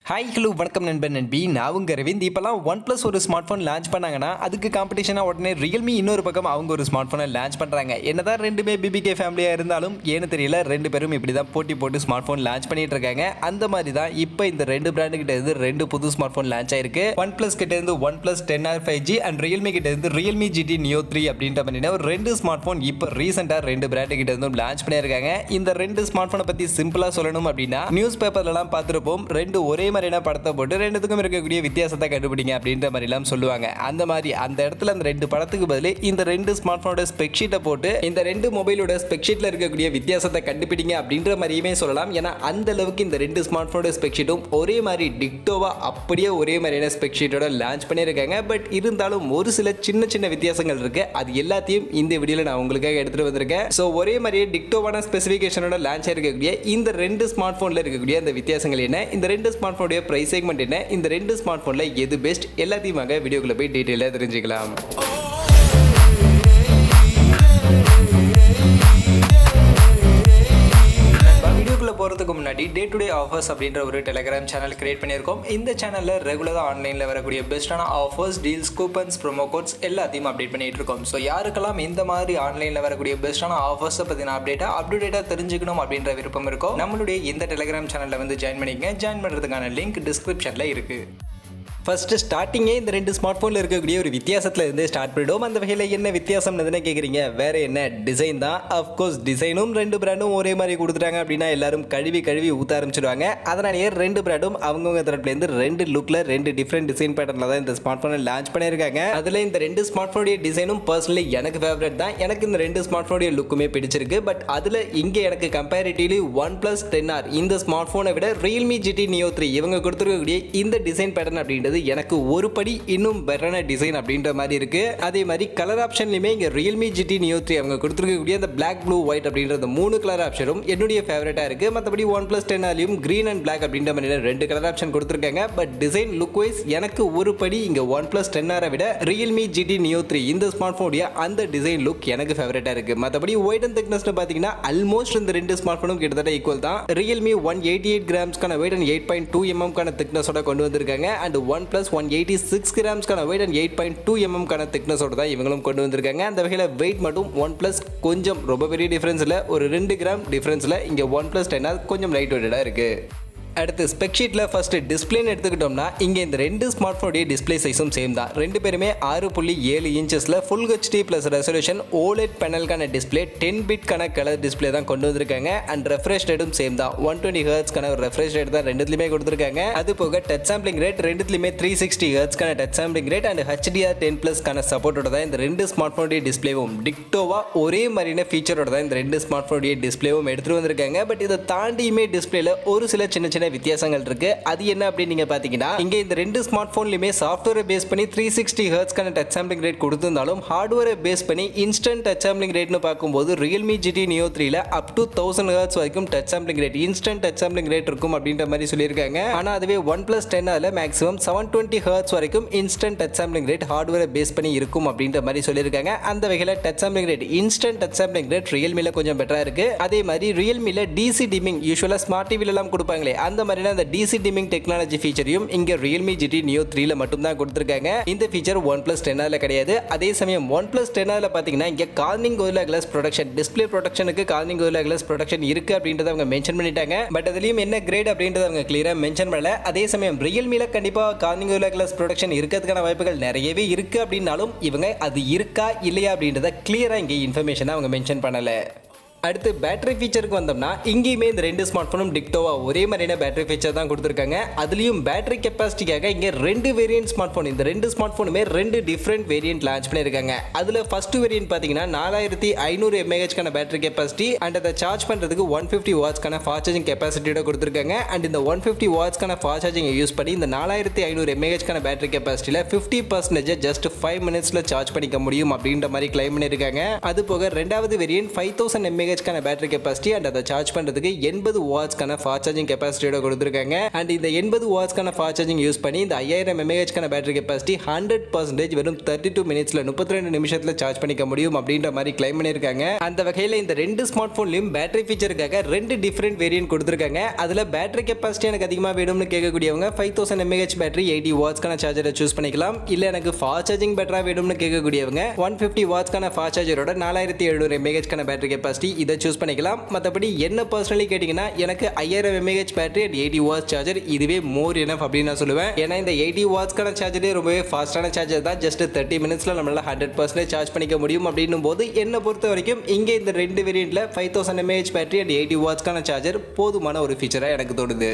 Hi hello வணக்கம் நண்பன் நண்பி நான் உங்கள் ரவிந்த். இப்போலாம் OnePlus ஒரு ஸ்மார்ட் ஃபோன் லான்ச் பண்ணாங்கன்னா அதுக்கு காம்படிஷனாக உடனே Realme இன்னொரு பக்கம் அவங்க ஒரு ஸ்மார்ட் ஃபோனை லான்ச் பண்ணுறாங்க. என்னதான் ரெண்டுமே பிபிகே ஃபேமிலியாக இருந்தாலும் ஏன்னு தெரியல, ரெண்டு பேரும் இப்படி தான் போட்டி போட்டு ஸ்மார்ட் ஃபோன் லான்ச் பண்ணிட்டு இருக்காங்க. அந்த மாதிரி தான் இப்போ இந்த ரெண்டு பிராண்டு கிட்ட இருந்து ரெண்டு புது ஸ்மார்ட் ஃபோன் லான்ச் ஆயிருக்கு. OnePlus கிட்ட இருந்து OnePlus 10R 5G and Realme கிட்ட இருந்து Realme GT Neo 3 அப்படின்ற மாதிரி ஒரு ரெண்டு ஸ்மார்ட் ஃபோன் இப்போ ரீசெண்டாக ரெண்டு பிராண்டு கிட்ட இருந்தும் லான்ச் பண்ணியிருக்காங்க. இந்த ரெண்டு ஸ்மார்ட் ஃபோனை பற்றி சிம்பிளாக சொல்லணும் அப்படின்னா, நியூஸ் பேப்பர்லாம் பார்த்துருப்போம், ரெண்டு ஒரே மாதிரியான படத்தை போட்டு ரெண்டுத்துக்கும் இருக்கக்கூடிய வித்தியாசத்தை கண்டுபிடிங்க அப்படின்ற மாதிரி எல்லாம் சொல்லுவாங்க. அந்த மாதிரி அந்த இடத்துல அந்த ரெண்டு படத்துக்கு பதில் இந்த ரெண்டு ஸ்மார்ட் போனோட ஸ்பெக் ஷீட்டை போட்டு இந்த ரெண்டு மொபைலோட ஸ்பெக் ஷீட்ல இருக்கக்கூடிய வித்தியாசத்தை கண்டுபிடிங்க அப்படின்ற மாதிரியுமே சொல்லலாம். ஏன்னா அந்த அளவுக்கு இந்த ரெண்டு ஸ்மார்ட் போனோட ஸ்பெக் ஷீட்டும் ஒரே மாதிரி டிக்டோவா அப்படியே ஒரே மாதிரியான ஸ்பெக் ஷீட்டோட லான்ச் பண்ணியிருக்காங்க. பட் இருந்தாலும் ஒரு சில சின்ன சின்ன வித்தியாசங்கள் இருக்கு. அது எல்லாத்தையும் இந்த வீடியோல நான் உங்களுக்காக எடுத்துட்டு வந்திருக்கேன். ஸோ ஒரே மாதிரியே டிக்டோவான ஸ்பெசிஃபிகேஷனோட லான்ச் ஆயிருக்கக்கூடிய இந்த ரெண்டு ஸ்மார்ட் போன்ல இருக்கக்கூடிய அந்த வித்தியாசங்கள் என்ன, இந்த ரெண்டு ஸ்மார்ட் போனுடைய பிரைஸ் செக்மெண்ட் என்ன, இந்த ரெண்டு ஸ்மார்ட் போன்ல எது பெஸ்ட், எல்லாத்தையும் வாங்க வீடியோக்குள்ள போய் டீடைலா தெரிஞ்சுக்கலாம். வீடியோக்குள்ள போறதுக்கு முன்னாடி டே டு டே ஆஃபர்ஸ் அப்படின்ற ஒரு டெலிகிராம் சேனல் கிரியேட் பண்ணியிருக்கோம். இந்த சேனல்ல ரெகுலரா ஆன்லைன்ல வரக்கூடிய பெஸ்டான offers, deals, coupons, promo quotes எல்லாத்தையும் அப்டேட் பண்ணிட்டு இருக்கோம். ஸோ யாருக்கெல்லாம் இந்த மாதிரி ஆன்லைன்ல வரக்கூடிய பெஸ்டான ஆஃபர்ஸ் பத்தின அப்டேட்டா தெரிஞ்சுக்கணும் அப்படின்ற விருப்பம் இருக்கோ, நம்மளுடைய இந்த டெலிகிராம் சேனல்ல வந்து ஜாயின் பண்ணிக்கங்க. ஜாயின் பண்றதுக்கான லிங்க் டிஸ்கிரிப்ஷன்ல இருக்கு. ஃபர்ஸ்ட் ஸ்டார்டிங்கே இந்த ரெண்டு ஸ்மார்ட் ஃபோனில் இருக்கக்கூடிய ஒரு வித்தியாசத்தில் இருந்து ஸ்டார்ட் பண்ணிவிடும். அந்த வகையில் என்ன வித்தியாசம் எதுனா கேட்குறீங்க, வேறு என்ன, டிசைன் தான். அஃப்கோர்ஸ் டிசைனும் ரெண்டு பிராண்டும் ஒரே மாதிரி கொடுத்துட்டாங்க அப்படின்னா எல்லாரும் கழுவி ஊற்ற ஆரம்பிச்சிடுவாங்க. அதனாலேயே ரெண்டு பிராண்டும் அவங்கவுங்க தரப்புலேருந்து ரெண்டு லுக்கில் ரெண்டு டிஃப்ரெண்ட் டிசைன் பேட்டர்னில் தான் இந்த ஸ்மார்ட் ஃபோனை லான்ச் பண்ணியிருக்காங்க. அதில் இந்த ரெண்டு ஸ்மார்ட் ஃபோனுடைய டிசைனும் பர்சனலி எனக்கு ஃபேவரட் தான். எனக்கு இந்த ரெண்டு ஸ்மார்ட் ஃபோனுடைய லுக்குமே பிடிச்சிருக்கு. பட் அதில் இங்கே எனக்கு கம்பேரிட்டிவ்லி OnePlus 10R இந்த ஸ்மார்ட் ஃபோனை விட Realme GT Neo 3 இவங்க கொடுத்துருக்கக்கூடிய இந்த டிசைன் பேட்டர்ன் அப்படின்றது எனக்கு ஒரு படி இன்னும் பெட்டரான டிசைன் அப்படின்ற மாதிரி இருக்கு. அதே மாதிரி கலர் ஆப்ஷன்லயுமே இங்க Realme GT Neo 3 அவங்க கொடுத்திருக்கக்கூடிய அந்த Black, Blue, White அப்படின்ற மூணு கலர் ஆப்ஷனும் என்னுடைய ஃபேவரட்டா இருக்கு. மற்றபடி OnePlus 10Rலயும் Green and Black அப்படின்ற மாதிரி ரெண்டு கலர் ஆப்ஷன் கொடுத்திருக்காங்க. பட் டிசைன் லுக் வைஸ் எனக்கு ஒரு படி இங்க OnePlus 10R விட Realme GT Neo 3 இந்த ஸ்மார்ட் போனுடைய அந்த டிசைன் லுக் எனக்கு ஃபேவரட்டா இருக்கு. மற்றபடி weight and thickness பாத்தீங்கன்னா ஆல்மோஸ்ட் இந்த ரெண்டு ஸ்மார்ட் போனும் கிட்டத்தட்ட ஈக்குவல் தான். Realme 188 கிராம்ஸ்க்கான weight and 8.2 mm கான thickness ஓட கொண்டு வந்திருக்காங்க. And OnePlus 186 கிராம்ஸ்க்கான weight and 8.2 mm கான thickness ஓட தான் இவங்களும் கொண்டு வந்திருக்காங்க. அந்த வகையில் weight மட்டும் OnePlus கொஞ்சம் ரொம்ப பெரிய டிஃபரன்ஸ் இல்லை, ஒரு 2 கிராம் டிஃபரன்ஸ்ல இங்க OnePlus 10R கொஞ்சம் லைட் வெயிட்டடா இருக்கு. அடுத்து ஸ்பெக் ஷீட்டில் ஃபர்ஸ்ட் டிஸ்பிளேன்னு எடுத்துக்கிட்டோம்னா இங்கே இந்த ரெண்டு ஸ்மார்ட் ஃபோனுடைய டிஸ்பிளே சைஸும் சேம் தான். ரெண்டு பேருமே 6.7 இன்ச்சஸில் full HD plus resolution OLED பேனலுக்கான டிஸ்பிளே 10 பிட்கான கலர் டிஸ்பிளே தான் கொண்டு வந்திருக்காங்க. அண்ட் ரெஃப்ரெஷ் ரேட்டும் சேம் தான். 120 ஹெர்ட்ஸ்க்கான ஒரு ரெஃப்ரெஷ் ரேட் தான் ரெண்டுத்துலையுமே கொடுத்துருக்காங்க. அது போக டச் சாம்பிளிங் ரேட் ரெண்டுத்துலையுமே 360 ஹெர்ட்ஸ்க்கான டச் சாம்பிளிங் ரேட் அண்ட் HDR10+கான சப்போர்ட்டோட தான் இந்த ரெண்டு ஸ்மார்ட் ஃபோனுடைய டிஸ்பிளேவும் டிக்டோவா ஒரே மாதிரியான ஃபீச்சரோட தான் இந்த ரெண்டு ஸ்மார்ட் ஃபோனுடைய டிஸ்பிளேவும் எடுத்துட்டு வந்திருக்காங்க. பட் இதை தாண்டியுமே டிஸ்பிளேல ஒரு சில சின்ன சின்ன வித்தியாசங்கள் இருக்கு. அது என்ன அப்படின்னு நீங்க பாத்தீங்கன்னா, இங்க இந்த ரெண்டு ஸ்மார்ட் போன்லயுமே சாஃப்ட்வேரை பேஸ் பண்ணி 360 ஹெர்ட்ஸ்க்கான டச் சாம்பிளிங் ரேட் கொடுத்திருந்தாலும் ஹார்ட்வேரை பேஸ் பண்ணி இன்ஸ்டன்ட் டச் சாம்பிளிங் ரேட்னு பார்க்கும்போது Realme GT Neo 3ல அப் டு 1000 ஹெர்ட்ஸ் வரைக்கும் touch sampling rate, instant touch sampling rate இருக்கும் அப்படின்ற மாதிரி சொல்லியிருக்காங்க. ஆனா அதுவே OnePlus 10Rல மேக்ஸிமம் 720 ஹெர்ட்ஸ் வரைக்கும் இன்ஸ்டன்ட் டச் சாம்பிளிங் ரேட் ஹார்ட்வேரை பேஸ் பண்ணி இருக்கும் அப்படின்ற மாதிரி சொல்லியிருக்காங்க. அந்த வகையில் touch sampling rate, instant touch sampling rate Realmeல கொஞ்சம் பெட்டரா இருக்கு. அதே மாதிரி Realmeல DC டிமிங் யூசுவலா ஸ்மார்ட் டிவில எல்லாம் கொடுப்பாங்களே, அந்த மாதிரி அந்த DC dimming டெக்னாலஜி ஃபீச்சரையும் இங்க Realme GT Neo 3ல மட்டும் தான் கொடுத்திருக்காங்க. இந்த ஃபீச்சர் OnePlus 10Rல கிடையாது. அதே சமயம் OnePlus 10Rல பாத்தீங்கன்னா இங்க Corning Gorilla glass protection, display ப்ரொடக்ஷனுக்கு கார்னிங் கோரில்லா கிளாஸ் ப்ரொடக்ஷன் இருக்கு அப்படின்றத அவங்க மென்ஷன் பண்ணிட்டாங்க. பட் அதுலயும் என்ன கிரேட் அப்படின்றத அவங்க கிளியரா மென்ஷன் பண்ணல. அதே சமயம் Realmeல கண்டிப்பா கார்னிங் கோரில்லா கிளாஸ் ப்ரொடக்ஷன் இருக்கிறதுக்கான வாய்ப்புகள் நிறையவே இருக்கு அப்படின்னாலும் இவங்க அது இருக்கா இல்லையா அப்படின்றத கிளியரா இங்க இன்ஃபர்மேஷனை அவங்க மென்ஷன் பண்ணல. அடுத்து பேட்டரி ஃபீச்சருக்கு வந்தோம்னா இங்கேயுமே இந்த ரெண்டு ஸ்மார்ட் ஃபோனும் டிக்டோவா ஒரே மாதிரியான பேட்டரி ஃபீச்சர் தான் கொடுத்துருக்காங்க. அதுலயும் பேட்டரி கெப்பாசிட்டிக்காக இங்க ரெண்டு வேரியன்ட் ஸ்மார்ட் ஃபோன், இந்த ரெண்டு ஸ்மார்ட் ஃபோனுமே ரெண்டு டிஃப்ரெண்ட் வேரியன்ட் லான்ச் பண்ணியிருக்காங்க. அதுல ஃபர்ஸ்ட் வேரியன்ட் பாத்தீங்கன்னா 4500 mAh பேட்டரி கெப்பாசிட்டி அண்ட் அதை சார்ஜ் பண்றதுக்கு 150 வாட்ஸ்க்கான ஃபாஸ்ட் சார்ஜிங் கெப்பாசிட்டியோட கொடுத்துருக்காங்க. அண்ட் இந்த 150 வாட்ஸ்க்கான ஃபாஸ்ட் சார்ஜிங் யூஸ் பண்ணி இந்த 4500 mAh பேட்டரி கெப்பாசிட்டியில 50% ஜஸ்ட் 5 மினிட்ஸ்ல சார்ஜ் பண்ணிக்க முடியும் அப்படின்ற மாதிரி கிளைம் பண்ணியிருக்காங்க. அது போக ரெண்டாவது வேரியன்ட் 5000 mAh mAhக்கான பேட்டரி கெபாசிட்டி அண்ட் அதை சார்ஜ் பண்றதுக்கு 80 வாட்ஸ்க்கான ஃபாஸ்ட் சார்ஜிங் கெபாசிட்டியோட கொடுத்திருக்காங்க. அண்ட் இந்த 80 வாட்ஸ்க்கான ஃபாஸ்ட் சார்ஜிங் யூஸ் பண்ணி இந்த 5000 mAhக்கான பேட்டரி கெபாசிட்டி 100% வெறும் 32 மினிட்ஸ்ல 32 நிமிஷத்துல சார்ஜ் பண்ணிக்க முடியும் அப்படின்ற மாதிரி கிளைம் பண்ணிருக்காங்க. அந்த வகையில இந்த ரெண்டு ஸ்மார்ட் போன்லயும் பேட்டரி ஃபீச்சருக்காக ரெண்டு டிஃபரெண்ட் வேரியன்ட் கொடுத்திருக்காங்க. அதுல பேட்டரி கெபாசிட்டி எனக்கு அதிகமா வேணும்னு கேட்கக்கூடியவங்க 5000 mAh பேட்டரி 80 வாட்ஸ்க்கான சார்ஜரை சூஸ் பண்ணிக்கலாம். இல்ல எனக்கு ஃபாஸ்ட் சார்ஜிங் பெட்டரா வேணும்னு கேட்கக்கூடியவங்க 150 வாட்ஸ்க்கான ஃபாஸ்ட் சார்ஜரோட 4700 mAhக்கான பேட்டரி கெபாசிட்டி இதை சூஸ் பண்ணிக்கலாம். மற்றபடி என்ன பர்சனலி கேட்டீங்கன்னா எனக்கு 5000 mAh battery and 80 watts charger இதுவே மோர் எனஃப் அப்படின்னு நான் சொல்லுவேன். ஏன்னா இந்த 80 வாட்ஸ்க்கான சார்ஜரே ரொம்பவே ஃபாஸ்டான சார்ஜர் தான். ஜஸ்ட் 30 மினிட்ஸ்ல நம்மளால 100% சார்ஜ் பண்ணிக்க முடியும் அப்படின்னும் போது என்னை பொறுத்த வரைக்கும் இங்கே இந்த ரெண்டு வேரியன்ட்ல 5000 mAh பேட்டரி அண்ட் 80 வாட்ஸ்க்கான சார்ஜர் போதுமான ஒரு ஃபீச்சரா எனக்கு தோணுது.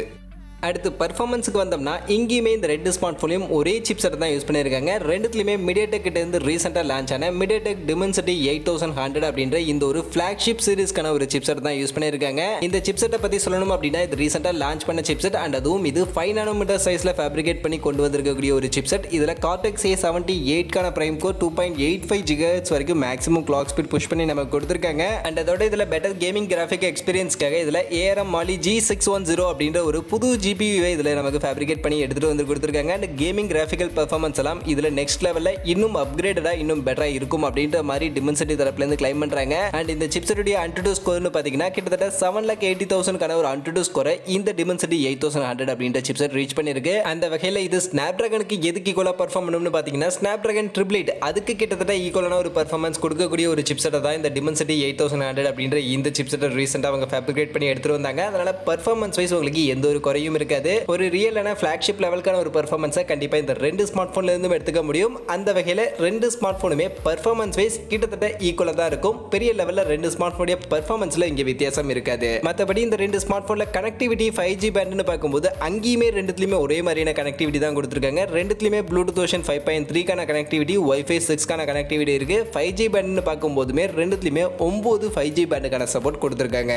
அடுத்து பர்ஃபார்மன்ஸுக்கு வந்தோம்னா இங்கேயுமே இந்த ரெண்டு ஸ்மார்ட் ஃபோனையும் ஒரே சிப்செட் தான் யூஸ் பண்ணியிருக்காங்க. ரெண்டுத்துலையுமே மீடியாடெக் கிட்ட இருந்து ரீசெண்டாக லான்ச் ஆன மீடியாடெக் டிமென்சிட்டி 8100 அப்படின்ற இந்த ஒரு ஃபிளாக்ஷிப் சீரிஸ்க்கான ஒரு சிப்செட் தான் யூஸ் பண்ணியிருக்காங்க. இந்த சிப்செட்டை பற்றி சொல்லணும் அப்படின்னா இது ரீசெண்டாக லான்ச் பண்ண சிப்செட் அண்ட் அதுவும் இது 5 நானோமீட்டர் சைஸில் ஃபேப்ரிகேட் பண்ணி கொண்டு வந்திருக்கக்கூடிய ஒரு சிப்செட். இதில் கார்டெக்ஸ் A78க்கான பிரைம் கோர் 2.85 GHz வரைக்கும் மேக்ஸிமம் கிளாக் ஸ்பீட் புஷ் பண்ணி நமக்கு கொடுத்துருக்காங்க. அண்ட் அதோட இதில் பெட்டர் கேமிங் கிராஃபிக் எக்ஸ்பீரியன்ஸ்க்காக இதில் ARM Mali G610 அப்படின்ற ஒரு புது GPU இதில் நமக்கு ஃபேப்ரிகேட் பண்ணி எடுத்துட்டு வந்து கொடுத்துருக்காங்க. அண்ட் கேமிங் கிராஃபிக்கல் பெர்ஃபார்மன்ஸ் எல்லாம் இதில் நெக்ஸ்ட் லெவலில் இன்னும் அப்கிரேடடாக இன்னும் பெட்டராக இருக்கும் அப்படின்ற மாதிரி டிமென்சிட்டி தரப்புலேருந்து கிளைம் பண்ணுறாங்க. அண்ட் இந்த சிப்செட்டுடைய Antutu ஸ்கோர்னு பார்த்தீங்கன்னா கிட்டத்தட்ட 7,80,000க்கான ஒரு Antutu ஸ்கோரை இந்த டிமென்சிட்டி 8100 அப்படின்ற சிப்செட் ரீச் பண்ணியிருக்கு. அந்த வகையில் இது ஸ்னாப்டிராகனுக்கு எதுக்கு ஈக்குவலாக பர்ஃபார்ம் பண்ணணும்னு பார்த்தீங்கன்னா ஸ்னாப்டிராகன் 888 அதுக்கு கிட்டத்தட்ட ஈக்குவலான ஒரு பர்ஃபார்மன்ஸ் கொடுக்கக்கூடிய ஒரு சிப்செட்டை தான் இந்த டிமென்சிட்டி 8100 அப்படின்ற இந்த சிப்செட்டை ரீசெண்டாக அவங்க ஃபேப்ரிகேட் பண்ணி எடுத்துட்டு வந்தாங்க. அதனால பர்ஃபார்மன்ஸ் வைஸ் உங்களுக்கு எந்த ஒரு குறையும் இருக்காது. ஒரு ரியலான ஃபிளாக்ஷிப் லெவலுக்கான ஒரு பெர்ஃபார்மன்ஸை கண்டிப்பா இந்த ரெண்டு ஸ்மார்ட் போன்ல இருந்து எடுத்துக்க முடியும். அந்த வகையில் ரெண்டு ஸ்மார்ட் போனுமே பெர்ஃபார்மன்ஸ் வைஸ் கிட்டத்தட்ட ஈக்குவலா தான் இருக்கும். பெரிய லெவல்ல ரெண்டு ஸ்மார்ட் போனுடைய பெர்ஃபார்மன்ஸ்ல இங்க வித்தியாசம் இருக்காது. மற்றபடி இந்த ரெண்டு ஸ்மார்ட் போன்ல கனெக்டிவிட்டி 5G பேண்ட்னு பார்க்கும்போது அங்கேயுமே ரெண்டுத்துலயுமே ஒரே மாதிரியான கனெக்டிவிட்டி தான் கொடுத்துருக்காங்க. ரெண்டுத்துலயுமே ப்ளூடூத் வெர்ஷன் 5.3க்கான கனெக்டிவிட்டி, Wi-Fi 6க்கான கனெக்டிவிட்டி இருக்கு. 5G பேண்ட்னு பார்க்கும்போதுமே ரெண்டுத்துலயுமே 9 5G பேண்டுக்கான சப்போர்ட் கொடுத்துருக்காங்க.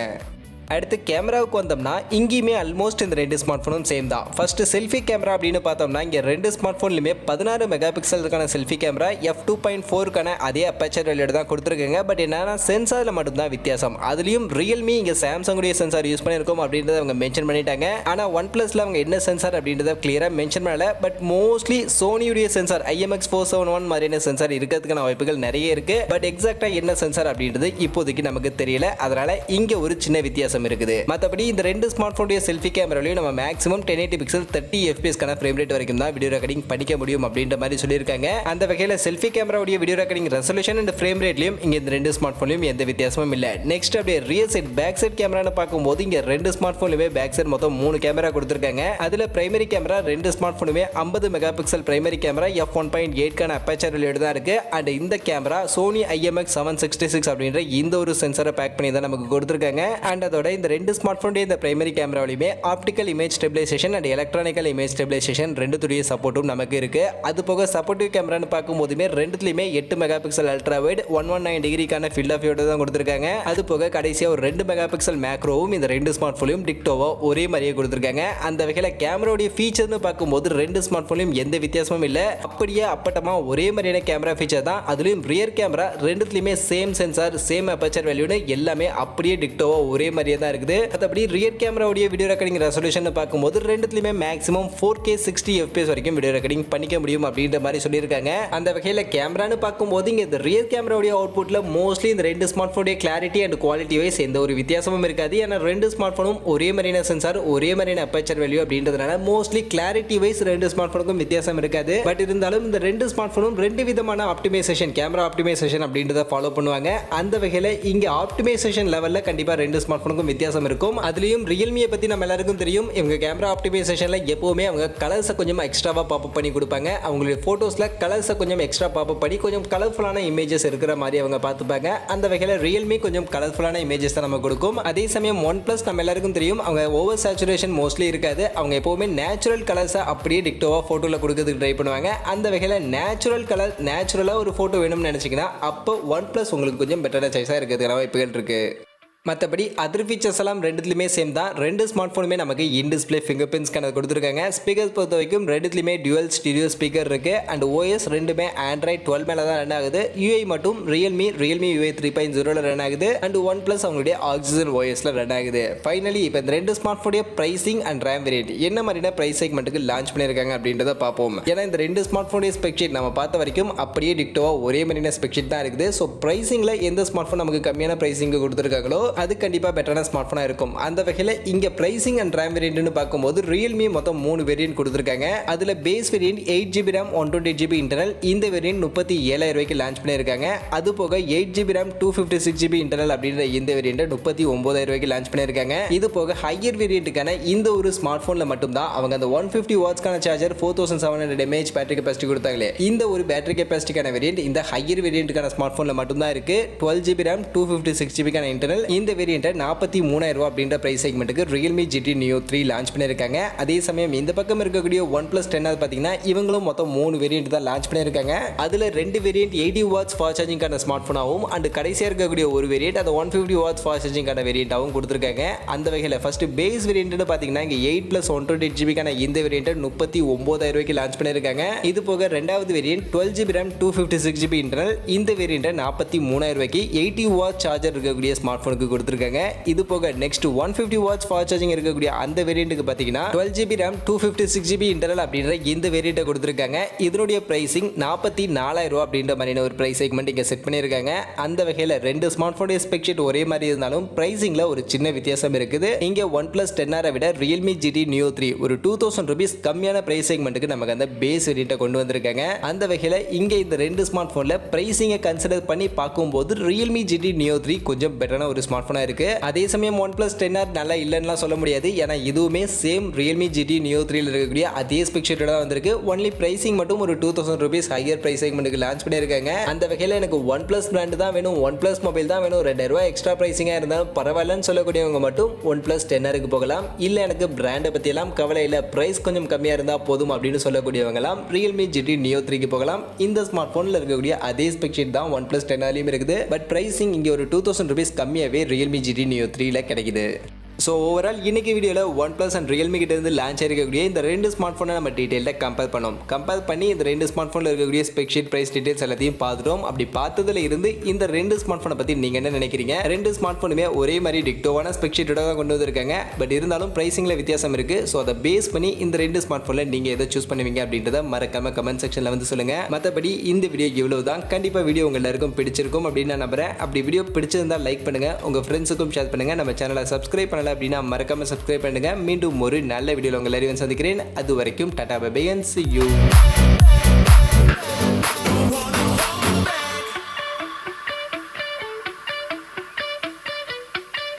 அடுத்து கேமராவுக்கு வந்தோம்னா இங்கேயுமே ஆல்மோஸ்ட் இந்த ரெண்டு ஸ்மார்ட் ஃபோனும் சேம் தான். ஃபர்ஸ்ட் செல்ஃபி கேமரா அப்படின்னு பார்த்தோம்னா இங்கே ரெண்டு ஸ்மார்ட் ஃபோன்லையுமே 16 மெகா பிக்சலுக்கான செல்ஃபி கேமரா f2.4க்கான அதே அப்பேச்சர் வெளியோட தான் கொடுத்துருக்காங்க. பட் என்னன்னா சென்சாரில் மட்டும்தான் வித்தியாசம். அதுலேயும் ரியல்மி இங்கே சாம்சங்குடைய சென்சார் யூஸ் பண்ணியிருக்கோம் அப்படின்றத அவங்க மென்ஷன் பண்ணிட்டாங்க. ஆனால் OnePlusல அவங்க என்ன சென்சார் அப்படின்றத கிளியராக மென்ஷன் பண்ணல. பட் மோஸ்ட்லி சோனியுடைய சென்சார் IMX471 மாதிரியான சென்சார் இருக்கிறதுக்கான வாய்ப்புகள் நிறைய இருக்கு. பட் எக்ஸாக்டாக என்ன சென்சார் அப்படின்றது இப்போதைக்கு நமக்கு தெரியல. அதனால இங்கே ஒரு சின்ன வித்தியாசம் இருக்குது. மற்றபடி இந்த ரெண்டு ஸ்மார்ட் போனுடைய செல்ஃபி கேமராலையும் நம்ம மேக்ஸிமம் 1080 பிக்சல் 30 FPS கான ஃப்ரேம் ரேட் வரைக்கும் தான் வீடியோ ரெக்கார்டிங் பண்ணிக்க முடியும் அப்படின்ற மாதிரி சொல்லியிருக்காங்க. அந்த வகையில் செல்ஃபி கேமராவுடைய video recording resolution and frame ரேட்லையும் இங்கே இந்த ரெண்டு ஸ்மார்ட் போன்லையும் எந்த வித்தியாசமும் இல்லை. நெக்ஸ்ட் அப்படியே ரியல் சைட் பேக் சைட் கேமரான்னு பார்க்கும்போது இங்கே ரெண்டு ஸ்மார்ட் போன்லையுமே பேக் சைட் மொத்தம் 3 கேமரா கொடுத்துருக்காங்க. அதில் பிரைமரி கேமரா ரெண்டு ஸ்மார்ட் போனுமே 50 மெகா பிக்சல் பிரைமரி கேமரா f1.8க்கான அப்பேச்சர் வெளியோட தான் இருக்கு. அண்ட் இந்த கேமரா சோனி IMX766 அப்படின்ற இந்த ஒரு சென்சாரை பேக் பண்ணி தான் நமக்கு கொடுத்துருக்காங்க. அண்ட் அதோட இந்த ரெண்டு ஸ்மார்ட் போனுடைய இந்த பிரைமரி கேமராவிலுமே optical image stabilisation and electronical image stabilisation ரெண்டுத்துடைய சப்போர்ட்டும் நமக்கு இருக்கு. அது போக சப்போர்ட்டிவ் கேமரான்னு பார்க்கும்போதுமே ரெண்டுத்துலையுமே 8 மெகா பிக்சல் அல்ட்ரா வைட் 119 டிகிரிக்கான ஃபீல்ட் ஆஃப் வியூ தான் கொடுத்துருக்காங்க. அது போக கடைசியாக ஒரு 2 மெகா பிக்சல் மேக்ரோவும் இந்த ரெண்டு ஸ்மார்ட் போன்லையும் டிக்டோவா ஒரே மாதிரியே கொடுத்துருக்காங்க. அந்த வகையில் கேமராவுடைய ஃபீச்சர்னு பார்க்கும்போது ரெண்டு ஸ்மார்ட் போன்லையும் எந்த வித்தியாசமும் இல்லை. அப்படியே அப்பட்டமா ஒரே மாதிரியான கேமரா ஃபீச்சர் தான். அதுலயும் ரியர் கேமரா ரெண்டுத்துலையுமே சேம் சென்சார் சேம் அப்பேச்சர் வேல்யூன்னு எல்லாமே அப்படியே டிக்டோவா ஒரே மாதிரியே தான் இருக்குது. மற்றபடி ரியர் கேமராவுடைய வீடியோ ரெக்கார்டிங் ரெசல்யூஷன் பார்க்கும்போது ரெண்டுத்துலையுமே மேக்ஸிமம் 4K 60 FPS வரைக்கும் வீடியோ ரெக்கார்டிங் பண்ணிக்க முடியும் அப்படின்ற மாதிரி சொல்லியிருக்காங்க. அந்த வகையில் கேமரான்னு பார்க்கும்போது இங்கே இந்த ரியர் கேமராவுடைய அவுட்புட்ல மோஸ்ட்லி இந்த ரெண்டு ஸ்மார்ட் போனுடைய கிளாரிட்டி அண்ட் குவாலிட்டி வைஸ் எந்த ஒரு வித்தியாசமும் இருக்காது. ஏன்னா ரெண்டு ஸ்மார்ட் போனும் ஒரே மாதிரியான சென்சார் ஒரே மாதிரியான அப்பேச்சர் வேல்யூ அப்படின்றதுனால மோஸ்ட்லி கிளாரிட்டி வைஸ் ரெண்டு ஸ்மார்ட் போனுக்கும் வித்தியாசம் இருக்காது. பட் இருந்தாலும் இந்த ரெண்டு ஸ்மார்ட் போனும் ரெண்டு விதமான ஆப்டிமைசேஷன் கேமரா ஆப்டிமைசேஷன் அப்படின்றத ஃபாலோ பண்ணுவாங்க. அந்த வகையில் இங்கே ஆப்டிமைசேஷன் லெவலில் கண்டிப்பாக ரெண்டு ஸ்மார்ட் போனுக்கும் வித்தியாசம் இருக்கும். அதுலயும் ரியல்மியை பத்தி நம்ம எல்லாருக்கும் தெரியும். இவங்க கேமரா ஆப்டிமைசேஷன்ல எப்பவுமே அவங்க கலர்ஸை கொஞ்சம் எக்ஸ்ட்ராவா பாப் அப் பண்ணி கொடுப்பாங்க. அவங்களுடைய போட்டோஸ்ல கலர்ஸை கொஞ்சம் எக்ஸ்ட்ரா பாப் அப் பண்ணி கொஞ்சம் கலர்ஃபுல்லான இமேஜஸ் இருக்கிற மாதிரி அவங்க பார்த்துப்பாங்க. அந்த வகையில் ரியல்மி கொஞ்சம் கலர்ஃபுல்லான இமேஜஸ் தான் நம்ம கொடுக்கும். அதே சமயம் OnePlus நம்ம எல்லாருக்கும் தெரியும் அவங்க ஓவர் சேச்சுரேஷன் மோஸ்ட்லி இருக்காது. அவங்க எப்பவுமே நேச்சுரல் கலர்ஸை அப்படியே டிக்டோவா போட்டோல கொடுக்கிறதுக்கு ட்ரை பண்ணுவாங்க. அந்த வகையில் நேச்சுரல் கலர் நேச்சுரலா ஒரு போட்டோ வேணும்னு நினைச்சீங்கன்னா அப்போ OnePlus உங்களுக்கு கொஞ்சம் பெட்டரான சாய்ஸா இருக்கிறதுக்கான வாய்ப்புகள் இருக்கு. மற்றபடி அதர் ஃபீச்சர்ஸ் எல்லாம் ரெண்டுத்துலையுமே சேம் தான். ரெண்டு ஸ்மார்ட் ஃபோனுமே நமக்கு in display fingerprint scanner கொடுத்துருக்காங்க. ஸ்பீக்கர்ஸ் பொறுத்த வரைக்கும் ரெண்டுத்துலையுமே டியூவல் ஸ்டீரியோ ஸ்பீக்கர் இருக்கு. அண்ட் ஓஎஸ் ரெண்டுமே ஆண்ட்ராய்ட் 12 மேலே தான் ரன் ஆகுது. யூஐ மட்டும் ரியல்மி யூஐ 3.0 ரன் ஆகுது. அண்ட் ஒன் பிளஸ் அவங்களுடைய ஆக்சிஜன் ஓஎஸ்ல ரன் ஆகுது. ஃபைனலி இப்போ இந்த ரெண்டு ஸ்மார்ட் ஃபோனுடைய பிரைசிங் அண்ட் ரேம் வேரியன்ட் என்ன மாதிரியான பிரைஸ் செக்மெண்ட்டுக்கு லான்ச் பண்ணியிருக்காங்க அப்படின்றத பார்ப்போம். ஏன்னா இந்த ரெண்டு ஸ்மார்ட் ஃபோனுடைய ஸ்பெக் ஷீட் நம்ம பார்த்த வரைக்கும் அப்படியே டிக்டோவா ஒரே மாதிரியான ஸ்பெக் ஷீட் தான் இருக்குது. ஸோ பிரைசிங்ல எந்த ஸ்மார்ட் ஃபோன் நமக்கு கம்மியான பிரைசிங் கொடுத்துருக்காங்களோ அது கண்டிப்பாக பெட்டரான ஸ்மார்ட் ஃபோனாக இருக்கும். அந்த வகையில் இங்கே பிரைசிங் அண்ட் ரேம் வேரியன்ட்னு பார்க்கும்போது ரியல்மி மொத்தம் 3 வேரியன்ட் கொடுத்துருக்காங்க. அதில் base variant 8GB RAM 128GB internal. இந்த வேரியன்ட் 37,000 ரூபாய்க்கு லான்ச் பண்ணியிருக்காங்க. அது போக 8GB RAM 256GB இன்டர்னல் அப்படின்ற இந்த வேரியன்ட் 39,000 ரூபாய்க்கு லான்ச் பண்ணியிருக்காங்க. இது போக ஹையர் வேரியன்ட்டுக்கான இந்த ஒரு ஸ்மார்ட் ஃபோனில் மட்டும்தான் அவங்க அந்த 150 வாட்ஸ்க்கான சார்ஜர் 4700 mAh பேட்டரி கெப்பாசிட்டி கொடுத்தாங்களே, இந்த ஒரு பேட்டரி கெப்பாசிட்டிக்கான வேரியன்ட் இந்த ஹையர் வேரியன்ட்டுக்கான ஸ்மார்ட் ஃபோனில் மட்டும்தான் இருக்கு. 12GB RAM 256GB internal. இந்த வேரியன்ட் 43,000 ரூபாய் அப்படின்ற பிரைஸ் செக்மெண்ட்டுக்கு Realme GT Neo 3 லான்ச் பண்ணியிருக்காங்க. அதே சமயம் இந்த பக்கம் இருக்கக்கூடிய OnePlus 10R பார்த்தீங்கன்னா இவங்களும் மொத்தம் 3 வேரியன்ட் தான் லான்ச் பண்ணியிருக்காங்க. அதில் 2 வேரியன்ட் 80 வாட்ஸ் ஃபாஸ்ட் சார்ஜிங்கான ஸ்மார்ட் ஃபோனாகவும் அண்ட் கடைசியாக இருக்கக்கூடிய ஒரு வேரியன்ட் அது 150 வாட்ஸ் ஃபாஸ்ட் சார்ஜிங்கான வேரியண்டாகவும் கொடுத்துருக்காங்க. அந்த வகையில் ஃபர்ஸ்ட் பேஸ் வேரியன்ட்னு பார்த்தீங்கன்னா இங்கே 8+128GB இந்த வேரியன்ட் 39,000 ரூபாய்க்கு லான்ச் பண்ணியிருக்காங்க. இது போக ரெண்டாவது variant 12GB RAM 256GB internal. இந்த வேரியன்ட் 43,000 ரூபாய்க்கு 80 வாட்ஸ் சார்ஜர் இருக்கக்கூடிய ஸ்மார்ட் ஃபோனுக்கு கொடுத்துருக்காங்க. இது போக நெக்ஸ்ட் 150 வாட்ஸ் ஃபாஸ்ட் சார்ஜிங் இருக்கக்கூடிய அந்த வேரியன்ட்டுக்கு பார்த்தீங்கன்னா 12GB RAM 256GB இன்டர்னல் அப்படின்ற இந்த வேரியண்ட்டை கொடுத்துருக்காங்க. இதனுடைய பிரைசிங் 44,000 ரூபாய் அப்படின்ற மாதிரியான ஒரு பிரைஸ் செக்மெண்ட் இங்கே செட் பண்ணியிருக்காங்க. அந்த வகையில் ரெண்டு ஸ்மார்ட் ஃபோனுடைய ஸ்பெக் ஷீட் ஒரே மாதிரி இருந்தாலும் பிரைசிங்ல ஒரு சின்ன வித்தியாசம் இருக்குது. இங்கே OnePlus 10R விட Realme GT Neo 3 ஒரு 2000 ரூபீஸ் கம்மியான பிரைஸ் செக்மெண்ட்டுக்கு நமக்கு அந்த பேஸ் வேரியண்ட்டை கொண்டு வந்திருக்காங்க. அந்த வகையில் இங்கே இந்த ரெண்டு ஸ்மார்ட் ஃபோனில் பிரைசிங்கை கன்சிடர் பண்ணி பார்க்கும்போது Realme GT Neo 3 கொஞ்சம் பெட்டரான ஒரு ஸ்மார்ட் ஃபோனாக இருக்கு. அதே சமயம் OnePlus 10R நல்லா இல்லைன்னா சொல்ல முடியாது. ஏன்னா இதுவுமே சேம் Realme GT Neo 3 இருக்கக்கூடிய அதே ஸ்பெக் ஷீட்டோட தான் வந்திருக்கு. ஒன்லி பிரைசிங் மட்டும் ஒரு 2000 ரூபீஸ் ஹையர் பிரைஸ் செக்மெண்ட்டுக்கு லான்ச் பண்ணியிருக்காங்க. அந்த வகையில் எனக்கு OnePlus பிராண்ட் தான் வேணும், OnePlus மொபைல் தான் வேணும், 2000 ரூபாய் எக்ஸ்ட்ரா பிரைசிங்காக இருந்தாலும் பரவாயில்லன்னு சொல்லக்கூடியவங்க மட்டும் OnePlus 10Rக்கு போகலாம். இல்லை எனக்கு பிராண்டை பற்றியெல்லாம் கவலை இல்லை, பிரைஸ் கொஞ்சம் கம்மியாக இருந்தால் போதும் அப்படின்னு சொல்லக்கூடியவங்கலாம் Realme GT Neo 3க்கு போகலாம். இந்த ஸ்மார்ட் ஃபோனில் இருக்கக்கூடிய அதே ஸ்பெக் ஷீட் தான் OnePlus 10Rலையும் இருக்குது. பட் பிரைசிங் இங்கே ஒரு 2000 ரூபீஸ் கம்மியாகவே Realme GT Neo 3ல கிடைக்குது. ஸோ ஓவரால் இன்னைக்கு வீடியோவில் OnePlus அண்ட் Realme கிட்ட இருந்து லான்ச் ஆகிருக்கக்கூடிய இந்த ரெண்டு ஸ்மார்ட் ஃபோனை நம்ம டீட்டெயிலாக கம்பேர் பண்ணி இந்த ரெண்டு ஸ்மார்ட் ஃபோனில் இருக்கக்கூடிய ஸ்பெக் ஷீட் பிரைஸ் டீட்டெயில்ஸ் எல்லாத்தையும் பார்த்துட்டோம். அப்படி பார்த்ததுல இருந்து இந்த ரெண்டு ஸ்மார்ட் ஃபோனை பற்றி நீங்கள் என்ன நினைக்கிறீங்க? ரெண்டு ஸ்மார்ட் ஃபோனுமே ஒரே மாதிரி டிக்டோவான ஸ்பெக் ஷீட்டோட தான் கொண்டு வந்திருக்காங்க. பட் இருந்தாலும் பிரைசிங்கில் வித்தியாசம் இருக்குது. ஸோ அதை பேஸ் பண்ணி இந்த ரெண்டு ஸ்மார்ட் ஃபோனில் நீங்கள் எதை சூஸ் பண்ணுவீங்க அப்படின்றத மறக்காம கமெண்ட் செக்ஷனில் வந்து சொல்லுங்கள். மற்றபடி இந்த வீடியோ இவ்வளவு தான். கண்டிப்பாக வீடியோ உங்கள் எல்லாருக்கும் பிடிச்சிருக்கும் அப்படின்னு நான் நம்புறேன். அப்படி வீடியோ பிடிச்சிருந்தால் லைக் பண்ணுங்கள், உங்கள் ஃப்ரெண்ட்ஸுக்கும் ஷேர் பண்ணுங்கள். நம்ம சேனலை சப்ஸ்கிரைப் பண்ணலை அப்படின்னா மறக்காம சப்ஸ்கிரைப் பண்ணுங்க. மீண்டும் ஒரு நல்ல வீடியோல உங்களை எல்லாரையும் சந்திக்கிறேன். அது வரைக்கும் tata bye bye and see you.